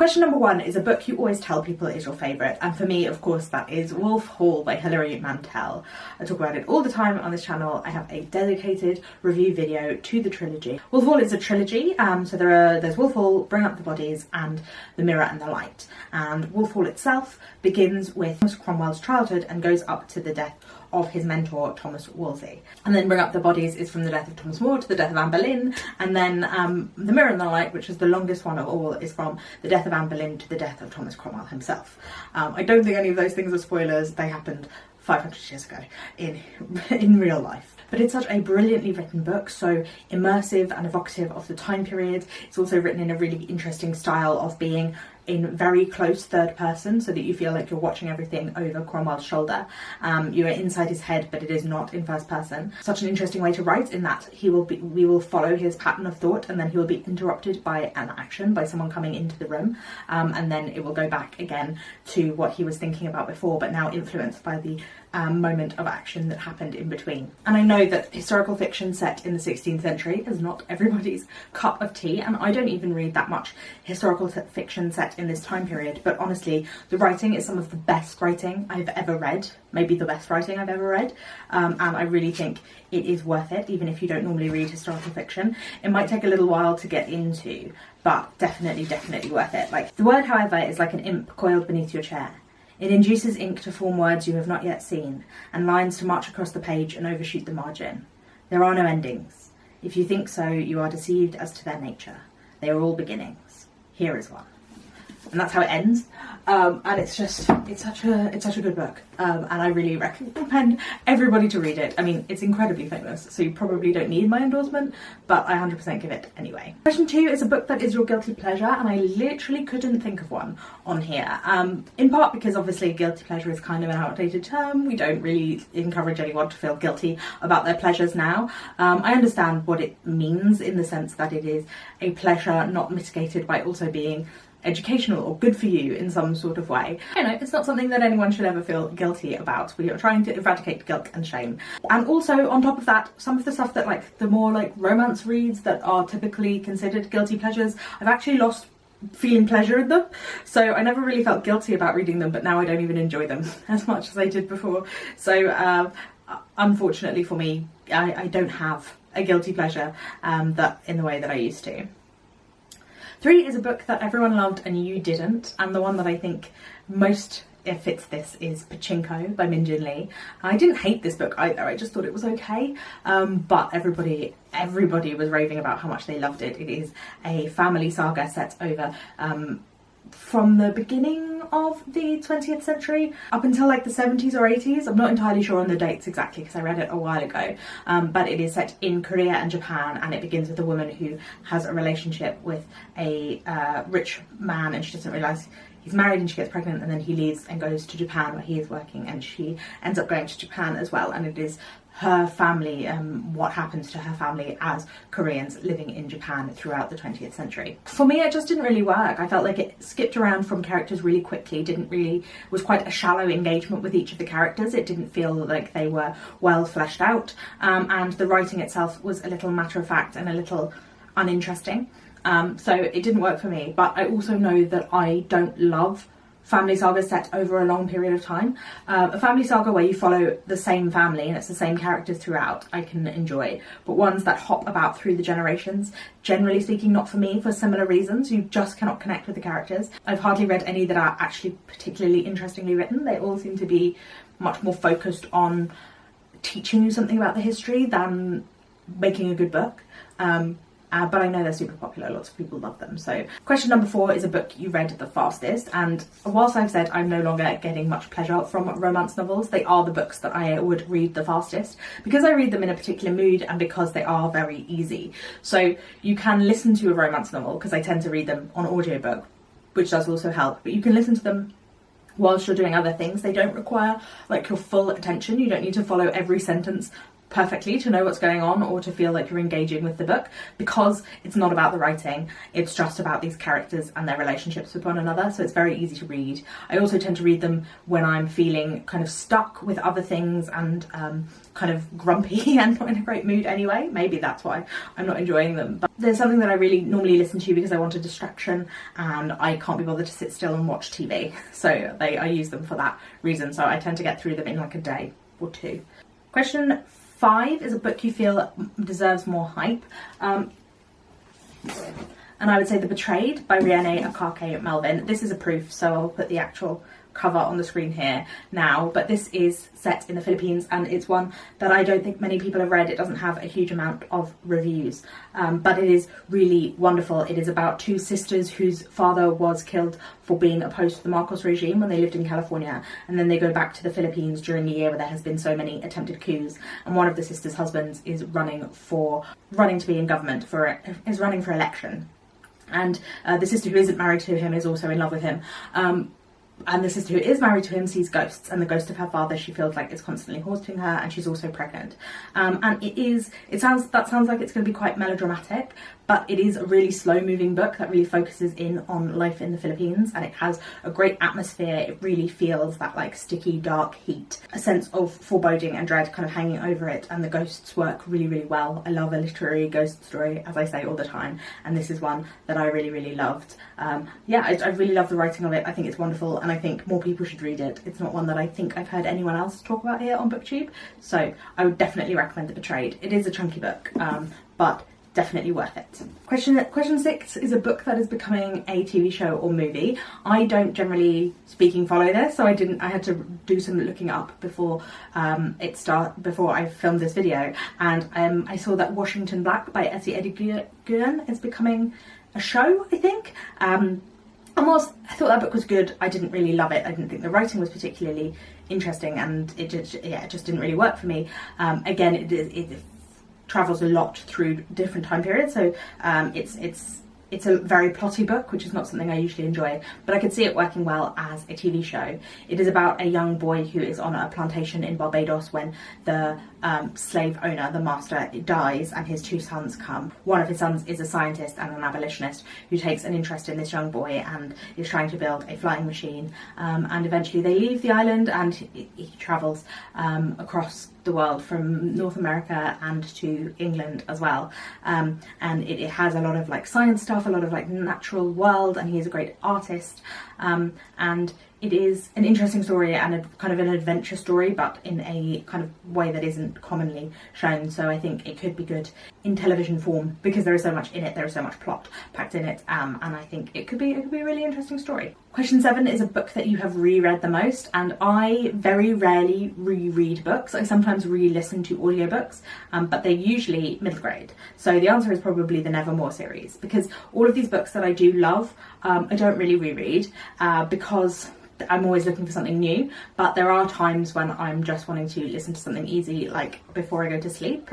Question number 1 is a book you always tell people is your favourite, and for me, of course, that is Wolf Hall by Hilary Mantel. I talk about it all the time on this channel. I have a dedicated review video to the trilogy. Wolf Hall is a trilogy, so there's Wolf Hall, Bring Up the Bodies, and The Mirror and the Light. And Wolf Hall itself begins with Thomas Cromwell's childhood and goes up to the death of his mentor Thomas Wolsey. And then Bring Up the Bodies is from the death of Thomas More to the death of Anne Boleyn, and then The Mirror and the Light, which is the longest one of all, is from the death of Anne Boleyn to the death of Thomas Cromwell himself. I don't think any of those things are spoilers. They happened 500 years ago in real life. But it's such a brilliantly written book, so immersive and evocative of the time period. It's also written in a really interesting style of being in very close third person, so that you feel like you're watching everything over Cromwell's shoulder. You are inside his head, but it is not in first person. Such an interesting way to write, in that we will follow his pattern of thought, and then he will be interrupted by an action, by someone coming into the room, and then it will go back again to what he was thinking about before, but now influenced by the moment of action that happened in between. And I know that historical fiction set in the 16th century is not everybody's cup of tea, and I don't even read that much historical fiction set in this time period, but honestly, the writing is some of the best writing I've ever read, maybe the best writing I've ever read, and I really think it is worth it, even if you don't normally read historical fiction. It might take a little while to get into, but definitely worth it. Like, the word, however, is like an imp coiled beneath your chair. It induces ink to form words you have not yet seen, and lines to march across the page and overshoot the margin. There are no endings. If you think so, you are deceived as to their nature. They are all beginnings. Here is one. And that's how it ends. And it's such a good book. And I really recommend everybody to read it. I mean, it's incredibly famous, so you probably don't need my endorsement, but I 100% give it anyway. Question 2 is a book that is your guilty pleasure, and I literally couldn't think of one on here. In part because obviously guilty pleasure is kind of an outdated term. We don't really encourage anyone to feel guilty about their pleasures now. I understand what it means, in the sense that it is a pleasure not mitigated by also being educational or good for you in some sort of way. You know, it's not something that anyone should ever feel guilty about. We are trying to eradicate guilt and shame. And also, on top of that, some of the stuff that, like, the more like romance reads that are typically considered guilty pleasures, I've actually lost feeling pleasure in them. So I never really felt guilty about reading them, but now I don't even enjoy them as much as I did before. So unfortunately for me, I don't have a guilty pleasure that in the way that I used to. 3 is a book that everyone loved and you didn't, and the one that I think most fits this is Pachinko by Min Jin Lee. I didn't hate this book either, I just thought it was okay, but everybody was raving about how much they loved it. It is a family saga set over from the beginning of the 20th century up until like the 70s or 80s. I'm not entirely sure on the dates exactly because I read it a while ago, but it is set in Korea and Japan, and it begins with a woman who has a relationship with a rich man, and she doesn't realise he's married, and she gets pregnant, and then he leaves and goes to Japan where he is working, and she ends up going to Japan as well, and it is her family, what happens to her family as Koreans living in Japan throughout the 20th century. For me, it just didn't really work. I felt like it skipped around from characters really quickly, was quite a shallow engagement with each of the characters. It didn't feel like they were well fleshed out, and the writing itself was a little matter-of-fact and a little uninteresting. So it didn't work for me, but I also know that I don't love family sagas set over a long period of time. A family saga where you follow the same family and it's the same characters throughout, I can enjoy, but ones that hop about through the generations, generally speaking, not for me, for similar reasons. You just cannot connect with the characters. I've hardly read any that are actually particularly interestingly written. They all seem to be much more focused on teaching you something about the history than making a good book. But I know they're super popular, lots of people love them. So question number 4 is a book you read the fastest, and whilst I've said I'm no longer getting much pleasure from romance novels, they are the books that I would read the fastest, because I read them in a particular mood and because they are very easy. So you can listen to a romance novel, because I tend to read them on audiobook, which does also help, but you can listen to them whilst you're doing other things. They don't require like your full attention. You don't need to follow every sentence perfectly to know what's going on or to feel like you're engaging with the book, because it's not about the writing, it's just about these characters and their relationships with one another, so it's very easy to read. I also tend to read them when I'm feeling kind of stuck with other things and kind of grumpy and not in a great mood anyway. Maybe that's why I'm not enjoying them. But there's something that I really normally listen to because I want a distraction and I can't be bothered to sit still and watch TV, so I use them for that reason. So I tend to get through them in like a day or two. Question 5 is a book you feel deserves more hype. And I would say The Betrayed by Riene Akake Melvin. This is a proof, so I'll put the actual cover on the screen here now, but this is set in the Philippines and it's one that I don't think many people have read. It doesn't have a huge amount of reviews, but it is really wonderful. It is about 2 sisters whose father was killed for being opposed to the Marcos regime when they lived in California, and then they go back to the Philippines during a year where there has been so many attempted coups, and one of the sisters' husbands is running to be in government, is running for election, and the sister who isn't married to him is also in love with him. And the sister who is married to him sees ghosts, and the ghost of her father she feels like is constantly haunting her, and she's also pregnant. And it sounds like it's going to be quite melodramatic, but it is a really slow-moving book that really focuses in on life in the Philippines, and it has a great atmosphere. It really feels that like sticky, dark heat, a sense of foreboding and dread kind of hanging over it, and the ghosts work really, really well. I love a literary ghost story, as I say all the time, and this is one that I really, really loved. Yeah, I really love the writing of it. I think it's wonderful, and I think more people should read it. It's not one that I think I've heard anyone else talk about here on BookTube, so I would definitely recommend The Betrayed. It is a chunky book, but definitely worth it. Question 6 is a book that is becoming a TV show or movie. I don't generally speaking follow this, so I had to do some looking up before before I filmed this video, and I saw that Washington Black by Essie Eduguen is becoming a show, I think. I thought that book was good. I didn't really love it. I didn't think the writing was particularly interesting, and it just didn't really work for me. Again, it travels a lot through different time periods, so it's a very plotty book, which is not something I usually enjoy, but I could see it working well as a TV show. It is about a young boy who is on a plantation in Barbados when the slave owner, the master, dies, and his 2 sons come. One of his sons is a scientist and an abolitionist who takes an interest in this young boy and is trying to build a flying machine, and eventually they leave the island, and he travels across the world from North America and to England as well, and it has a lot of like science stuff, a lot of like natural world, and he is a great artist, and it is an interesting story and a kind of an adventure story, but in a kind of way that isn't commonly shown. So I think it could be good in television form because there is so much in it, there is so much plot packed in it, and I think it could be a really interesting story. Question 7 is a book that you have reread the most, and I very rarely reread books. I sometimes re-listen to audiobooks, but they're usually middle grade. So the answer is probably the Nevermore series, because all of these books that I do love, I don't really reread because I'm always looking for something new, but there are times when I'm just wanting to listen to something easy, like before I go to sleep.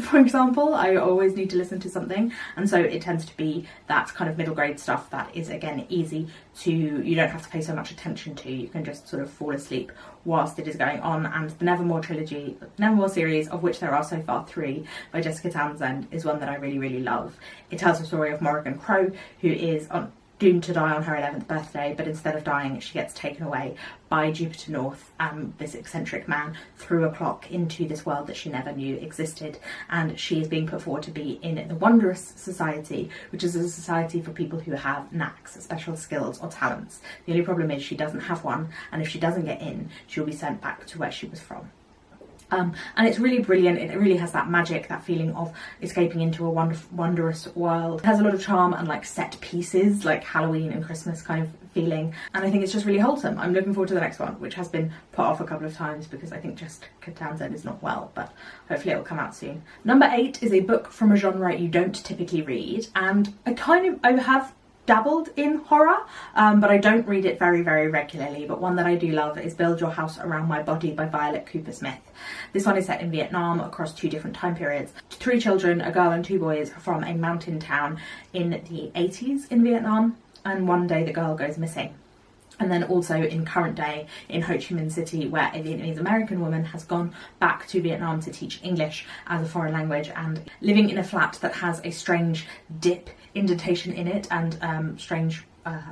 For example, I always need to listen to something, and so it tends to be that kind of middle grade stuff that is, again, easy to, you don't have to pay so much attention to, you can just sort of fall asleep whilst it is going on. And the Nevermore Trilogy, Nevermore series, of which there are so far 3 by Jessica Townsend, is one that I really, really love. It tells the story of Morrigan Crow, who is doomed to die on her 11th birthday, but instead of dying, she gets taken away by Jupiter North, this eccentric man, through a clock into this world that she never knew existed, and she is being put forward to be in the Wondrous Society, which is a society for people who have knacks, special skills or talents. The only problem is she doesn't have one, and if she doesn't get in, she'll be sent back to where she was from. And it's really brilliant. It really has that magic, that feeling of escaping into a wondrous world. It has a lot of charm and like set pieces, like Halloween and Christmas kind of feeling, and I think it's just really wholesome. I'm looking forward to the next one, which has been put off a couple of times because I think Jessica Townsend is not well, but hopefully it will come out soon. Number 8 is a book from a genre you don't typically read, and I have dabbled in horror, but I don't read it very, very regularly. But one that I do love is Build Your House Around My Body by Violet Cooper Smith. This one is set in Vietnam across 2 different time periods. 3 children, a girl and 2 boys, from a mountain town in the 80s in Vietnam, and one day the girl goes missing. And then also in current day in Ho Chi Minh City, where a Vietnamese American woman has gone back to Vietnam to teach English as a foreign language, and living in a flat that has a strange dip indentation in it, and strange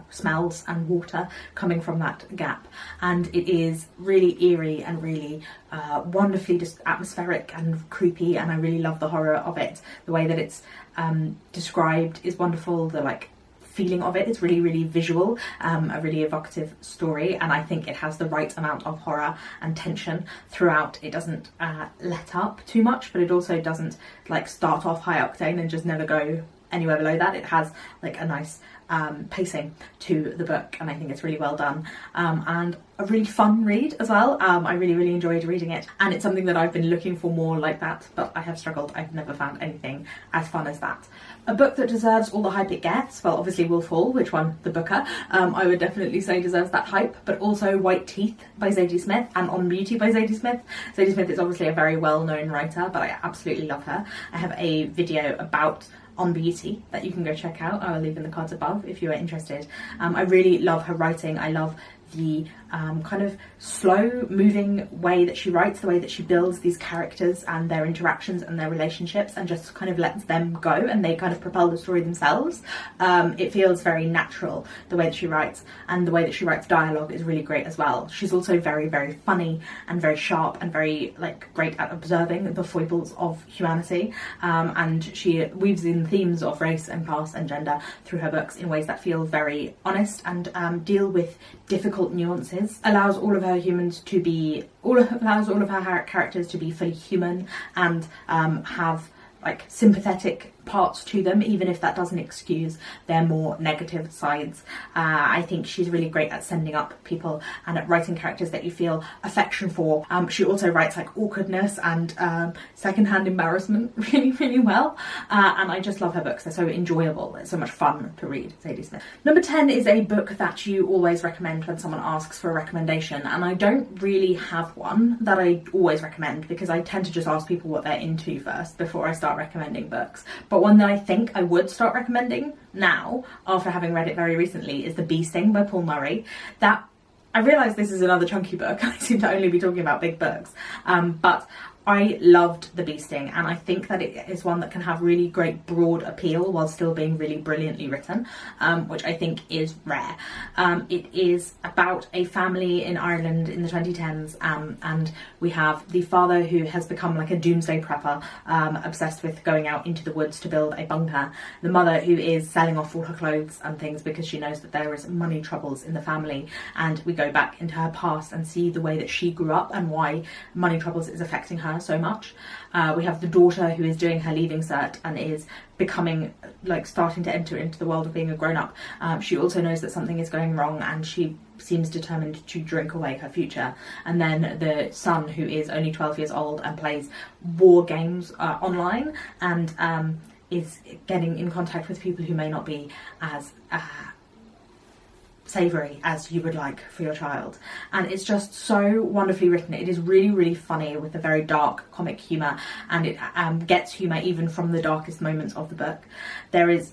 smells and water coming from that gap. And it is really eerie and really wonderfully just atmospheric and creepy, and I really love the horror of it. The way that it's described is wonderful. The feeling of it is really, really visual, a really evocative story, and I think it has the right amount of horror and tension throughout. It doesn't let up too much, but it also doesn't start off high octane and just never go anywhere below that. It has a nice pacing to the book, and I think it's really well done, and a really fun read as well. I really, really enjoyed reading it, and it's something that I've been looking for more like that, but I have struggled. I've never found anything as fun as that. A book that deserves all the hype it gets, well, obviously Wolf Hall, which won the Booker, I would definitely say deserves that hype, but also White Teeth by Zadie Smith and On Beauty by Zadie Smith. Zadie Smith is obviously a very well-known writer, but I absolutely love her. I have a video about On Beauty that you can go check out. I will leave in the cards above if you are interested. I really love her writing. I love the kind of slow moving way that she writes, the way that she builds these characters and their interactions and their relationships, and just kind of lets them go and they kind of propel the story themselves. It feels very natural, the way that she writes, and the way that she writes dialogue is really great as well. She's also very, very funny and very sharp and very great at observing the foibles of humanity, and she weaves in themes of race and class and gender through her books in ways that feel very honest and deal with difficult nuances, allows all of her characters to be fully human and have sympathetic parts to them, even if that doesn't excuse their more negative sides. I think she's really great at sending up people and at writing characters that you feel affection for. She also writes awkwardness and secondhand embarrassment really, really well, and I just love her books. They're so enjoyable. It's so much fun to read. Zadie Smith. Number 10 is a book that you always recommend when someone asks for a recommendation, and I don't really have one that I always recommend because I tend to just ask people what they're into first before I start recommending books. But one that I think I would start recommending now, after having read it very recently, is The Bee Sting by Paul Murray. That I realise this is another chunky book. I seem to only be talking about big books, but I loved The Bee Sting, and I think that it is one that can have really great broad appeal while still being really brilliantly written, which I think is rare. It is about a family in Ireland in the 2010s, and we have the father who has become a doomsday prepper, obsessed with going out into the woods to build a bunker. The mother who is selling off all her clothes and things because she knows that there is money troubles in the family, and we go back into her past and see the way that she grew up and why money troubles is affecting her so much. We have the daughter who is doing her leaving cert and is becoming starting to enter into the world of being a grown-up. She also knows that something is going wrong and she seems determined to drink away her future. And then the son, who is only 12 years old and plays war games online, and is getting in contact with people who may not be as savoury as you would like for your child. And it's just so wonderfully written. It is really, really funny with a very dark comic humour, and it gets humour even from the darkest moments of the book. There is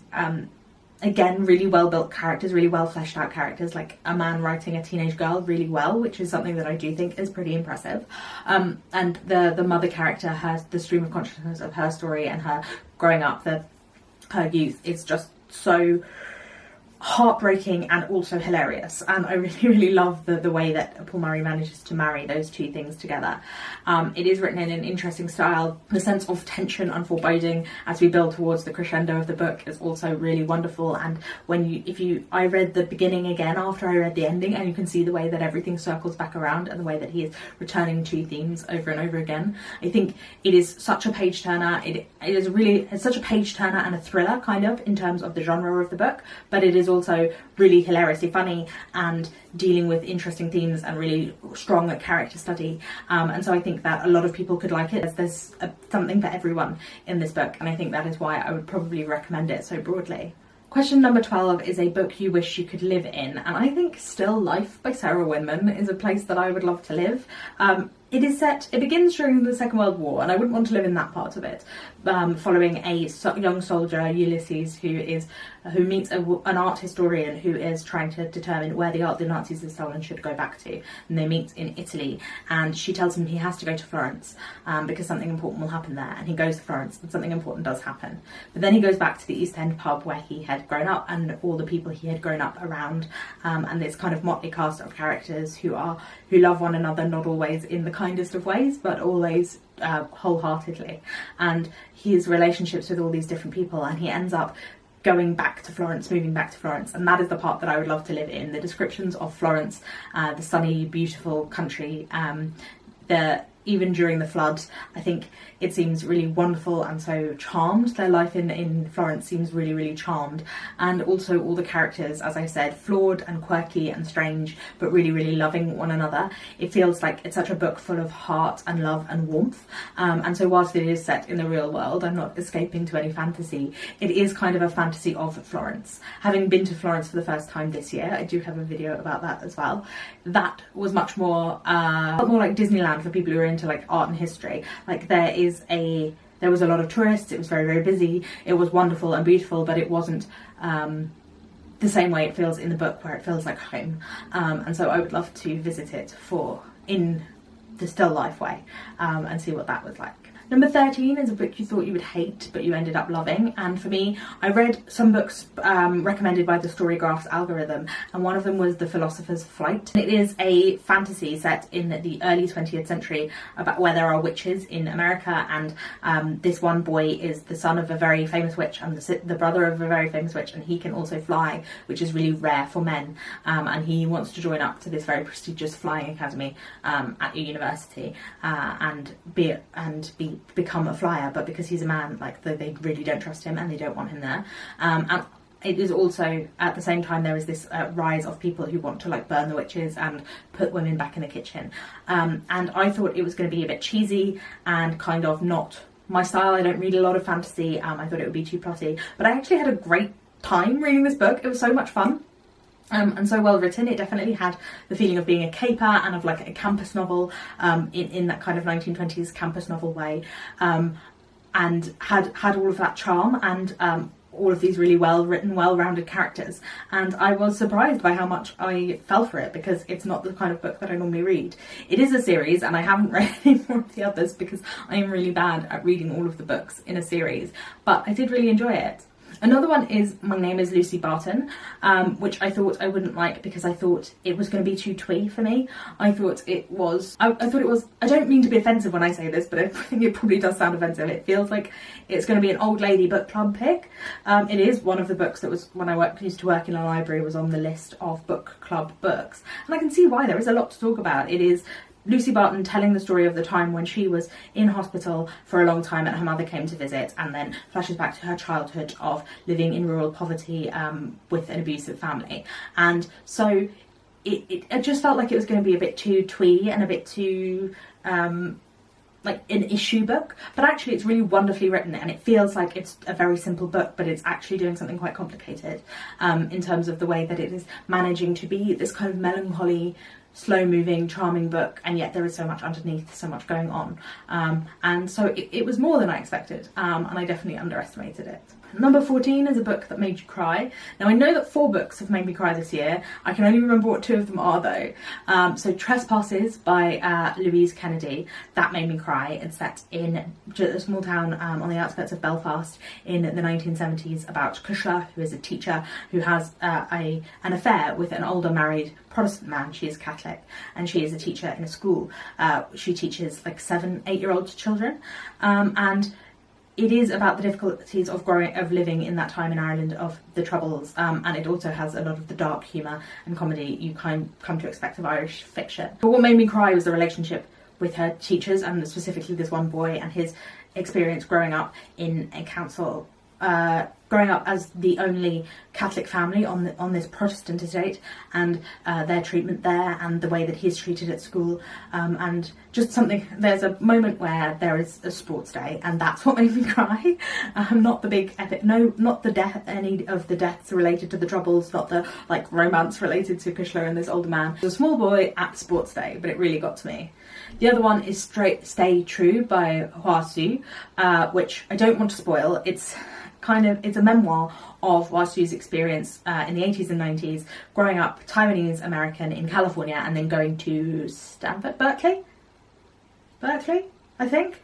again, really well built characters, really well fleshed out characters, like a man writing a teenage girl really well, which is something that I do think is pretty impressive. And the mother character has the stream of consciousness of her story and her growing up, her youth is just so heartbreaking and also hilarious, and I really, really love the way that Paul Murray manages to marry those two things together. It is written in an interesting style. The sense of tension and foreboding as we build towards the crescendo of the book is also really wonderful, and I read the beginning again after I read the ending, and you can see the way that everything circles back around and the way that he is returning to themes over and over again. I think it is such a page turner. It's such a page turner and a thriller kind of in terms of the genre of the book, but it is also really hilariously funny and dealing with interesting themes and really strong character study, and so I think that a lot of people could like it. There's something for everyone in this book, and I think that is why I would probably recommend it so broadly. Question number 12 is a book you wish you could live in, and I think Still Life by Sarah Winman is a place that I would love to live. It begins during the Second World War, and I wouldn't want to live in that part of it, following a young soldier, Ulysses, who meets an art historian who is trying to determine where the art the Nazis have stolen should go back to. And they meet in Italy, and she tells him he has to go to Florence because something important will happen there. And he goes to Florence, and something important does happen. But then he goes back to the East End pub where he had grown up, and all the people he had grown up around, and this kind of motley cast of characters who love one another, not always in the kindest of ways, but always wholeheartedly. And his relationships with all these different people, and he ends up going back to Florence, moving back to Florence, and that is the part that I would love to live in. The descriptions of Florence, the sunny, beautiful country, even during the flood, I think it seems really wonderful and so charmed. Their life in Florence seems really, really charmed. And also all the characters, as I said, flawed and quirky and strange, but really, really loving one another. It feels like it's such a book full of heart and love and warmth. And so whilst it is set in the real world, I'm not escaping to any fantasy. It is kind of a fantasy of Florence. Having been to Florence for the first time this year, I do have a video about that as well. That was much more like Disneyland for people who are into like art and history. Like there was a lot of tourists, it was very, very busy, it was wonderful and beautiful, but it wasn't the same way it feels in the book, where it feels like home. And so I would love to visit it in the still life way, and see what that was like. Number 13 is a book you thought you would hate, but you ended up loving. And for me, I read some books recommended by the Storygraphs algorithm, and one of them was The Philosopher's Flight. It is a fantasy set in the early 20th century about where there are witches in America, and this one boy is the son of a very famous witch and the brother of a very famous witch, and he can also fly, which is really rare for men. And he wants to join up to this very prestigious flying academy at a university and become a flyer, but because he's a man, like they really don't trust him and they don't want him there. And it is also, at the same time, there is this rise of people who want to like burn the witches and put women back in the kitchen. And I thought it was going to be a bit cheesy and kind of not my style. I don't read a lot of fantasy. I thought it would be too plotty, but I actually had a great time reading this book. It was so much fun. And so well written. It definitely had the feeling of being a caper and of like a campus novel, in that kind of 1920s campus novel way, and had all of that charm and all of these really well written, well-rounded characters. And I was surprised by how much I fell for it, because it's not the kind of book that I normally read. It is a series, and I haven't read any more of the others because I am really bad at reading all of the books in a series, but I did really enjoy it. Another one is My Name is Lucy Barton, which I thought I wouldn't like because I thought it was going to be too twee for me. I thought it was, I don't mean to be offensive when I say this, but I think it probably does sound offensive. It feels like it's going to be an old lady book club pick. It is one of the books that was, when I used to work in a library, was on the list of book club books. And I can see why. There is a lot to talk about. It is Lucy Barton telling the story of the time when she was in hospital for a long time and her mother came to visit, and then flashes back to her childhood of living in rural poverty with an abusive family. And so it just felt like it was going to be a bit too twee and a bit too like an issue book, but actually it's really wonderfully written, and it feels like it's a very simple book, but it's actually doing something quite complicated in terms of the way that it is managing to be this kind of melancholy, slow-moving, charming book, and yet there is so much underneath, so much going on. And so it was more than I expected, and I definitely underestimated it. Number 14 is a book that made you cry. Now I know that 4 books have made me cry this year. I can only remember what 2 of them are though. So Trespasses by Louise Kennedy, that made me cry. It's set in a small town on the outskirts of Belfast in the 1970s about Cushla, who is a teacher who has an affair with an older married Protestant man. She is Catholic and she is a teacher in a school. She teaches like 7-8-year-old children, and it is about the difficulties of living in that time in Ireland of the Troubles, and it also has a lot of the dark humour and comedy you come to expect of Irish fiction. But what made me cry was the relationship with her teachers, and specifically this one boy and his experience growing up in a council growing up as the only Catholic family on this Protestant estate, and their treatment there and the way that he's treated at school, and just something, there's a moment where there is a sports day and that's what made me cry. Not the big epic, no, not the death, any of the deaths related to the Troubles, not the like romance related to Kushler and this older man. It was a small boy at sports day, but it really got to me. The other one is Stay True by Hua Su, which I don't want to spoil. It's a memoir of Hua Su's experience in the 80s and 90s, growing up Taiwanese American in California and then going to Berkeley, I think.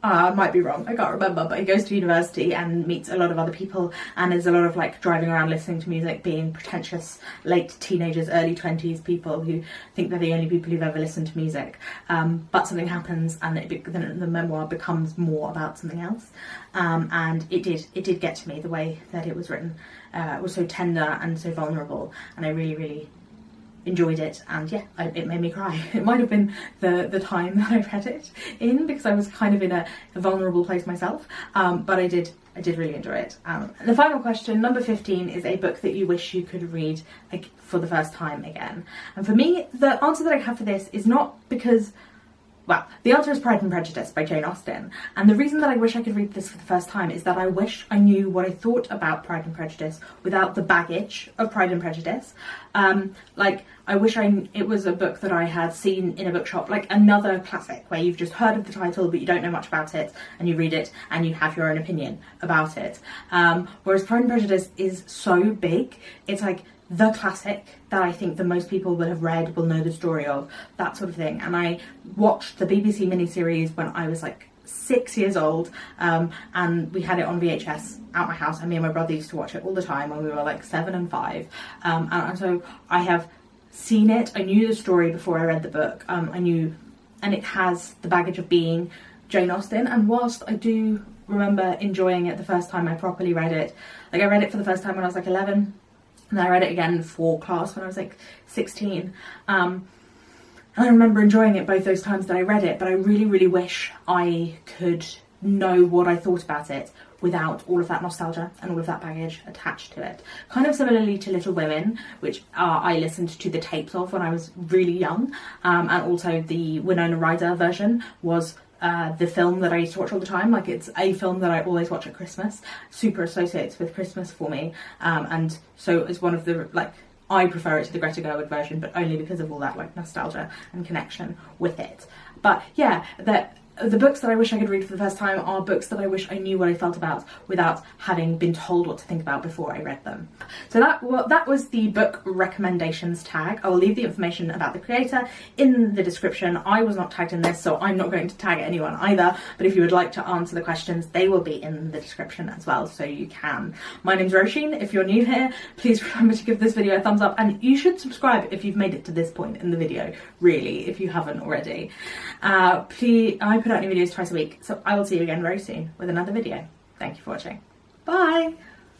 I might be wrong, I can't remember, but he goes to university and meets a lot of other people, and there's a lot of like driving around listening to music, being pretentious late teenagers, early 20s people who think they're the only people who've ever listened to music, but something happens and then the memoir becomes more about something else, and it did get to me, the way that it was written. It was so tender and so vulnerable, and I really enjoyed it, and yeah, it made me cry. It might have been the time that I read it in, because I was kind of in a vulnerable place myself, but I did really enjoy it. The final question, number 15, is a book that you wish you could read for the first time again. And for me, the answer that I have for this is not because, well, the answer is Pride and Prejudice by Jane Austen. And the reason that I wish I could read this for the first time is that I wish I knew what I thought about Pride and Prejudice without the baggage of Pride and Prejudice. I wish it was a book that I had seen in a bookshop, like another classic where you've just heard of the title but you don't know much about it, and you read it and you have your own opinion about it. Whereas Pride and Prejudice is so big, it's like the classic that I think that most people will have read, will know the story of, that sort of thing. And I watched the BBC miniseries when I was like 6 years old, and we had it on VHS at my house, and me and my brother used to watch it all the time when we were like 7 and 5, and so I have seen it. I knew the story before I read the book. I knew, and it has the baggage of being Jane Austen, and whilst I do remember enjoying it the first time I properly read it, like I read it for the first time when I was like 11, and I read it again for class when I was like 16, and I remember enjoying it both those times that I read it, but I really wish I could know what I thought about it without all of that nostalgia and all of that baggage attached to it. Kind of similarly to Little Women, which I listened to the tapes of when I was really young, and also the Winona Ryder version was the film that I used to watch all the time. Like, it's a film that I always watch at Christmas, super associates with Christmas for me, and so it's one of the, like, I prefer it to the Greta Gerwig version, but only because of all that like nostalgia and connection with it. But yeah, the books that I wish I could read for the first time are books that I wish I knew what I felt about without having been told what to think about before I read them. So that was the book recommendations tag. I will leave the information about the creator in the description. I was not tagged in this, so I'm not going to tag anyone either, but if you would like to answer the questions, they will be in the description as well, so you can. My name's Roisin. If you're new here, please remember to give this video a thumbs up, and you should subscribe if you've made it to this point in the video, really, if you haven't already. I put out new videos twice a week, so I will see you again very soon with another video. Thank you for watching. Bye!